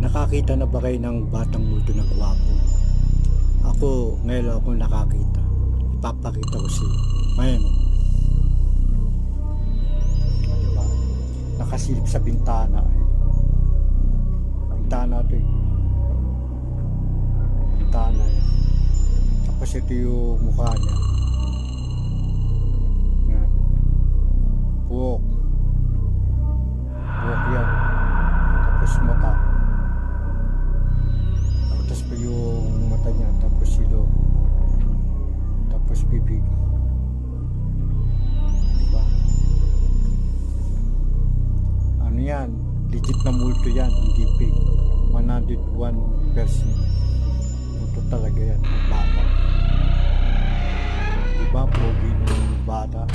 Nakakita na ba kayo ng batang multo na gwapo? Ako, ngayon ako nakakita. Ipapakita ko si Ngayon. Diba? Nakasilip sa bintana. Bintana ito eh. Bintana yan. Tapos ito yung mukha niya. Yan. Buhok. Buhok yan. Tapos mata. Tapos pa yung mata niya. Tapos silong. Tapos bibig. Diba? Ano yan? Legit na multo yan. Hindi fake. 101%. Multo talaga yan. Bata. Diba? Pogi ng bata.